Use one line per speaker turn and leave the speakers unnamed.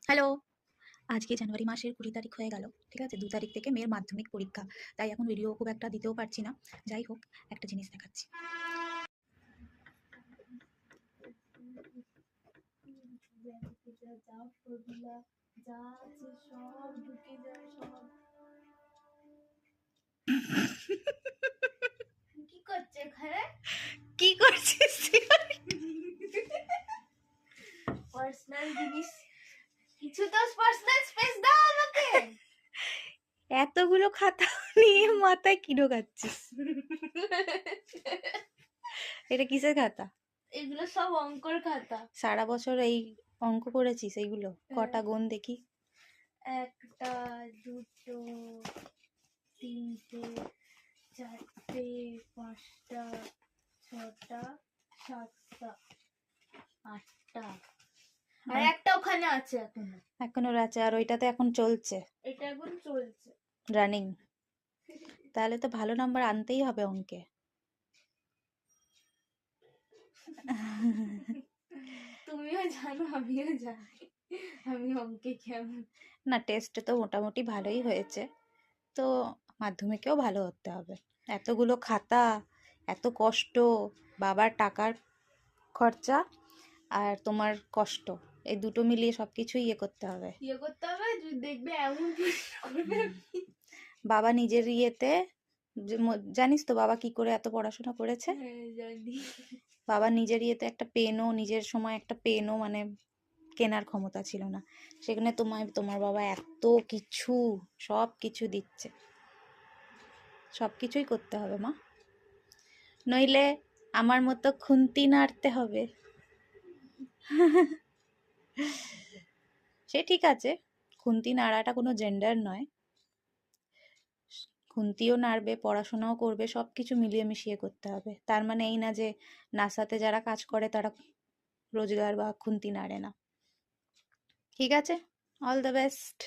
Hello, আজকে জানুয়ারি মাসের 20 তারিখ হয়ে গেল। ঠিক আছে, 2 তারিখ থেকে মেয়ের মাধ্যমিক পরীক্ষা। তাই এখন ভিডিও খুব একটা দিতেও পারছি না। যাই হোক, একটা জিনিস দেখাচ্ছি।
কি করছে এখানে?
কি করছিস?
পার্সোনাল জিনিস কিছু তো পার্সোনাল স্পেস দাও আমাকে।
এতগুলো খাতা নিয়ে মাথায় কি ঢোকাচ্ছিস? এটা কিসের খাতা?
এগুলো সব অঙ্কর খাতা।
সারা বছর এই অঙ্ক করেছিস এইগুলো? কটা গুণ দেখি।
1 টা 2 টো 3 টে 4 টে 5 টা 6 টা 7 টা 8 টা আর একটা ওখানে আছে
এখনো আছে, আর ওইটাতে এখন চলছে,
এটা এখন চলছে
রানিং। তাহলে তো ভালো নাম্বার আনতেই হবে অঙ্কে।
তুমিও জানো আমিও জানি আমি অঙ্কে কেমন।
না, টেস্টে তো মোটামুটি ভালোই হয়েছে, তো মাধ্যমিকেও ভালো হতে হবে। এতগুলো খাতা, এত কষ্ট, বাবার টাকার খরচা আর তোমার কষ্ট, এই দুটো মিলিয়ে সবকিছুই করতে হবে।
করতে হবে, দেখবে এমন করবে।
বাবা নিজের ইয়েতে জানিস তো বাবা কি করে এত পড়াশোনা করেছে?
জানি।
বাবা নিজের ইয়েতে একটা পেনও, নিজের সময় একটা পেনও মানে কেনার ক্ষমতা ছিল না, সেখানে তোমার বাবা এত কিছু, সব কিছু দিচ্ছে। সব কিছুই করতে হবে মা, নইলে আমার মতো খুন্তি নাড়তে হবে। সে ঠিক আছে, খুন্তি নাড়াটা কোনো জেন্ডার নয়, খুন্তিও নাড়বে, পড়াশোনাও করবে, সব কিছু মিলিয়ে মিশিয়ে করতে হবে। তার মানে এই না যে নাসাতে যারা কাজ করে তারা রোজগার বা খুন্তি নাড়ে না। ঠিক আছে, অল দ্য বেস্ট।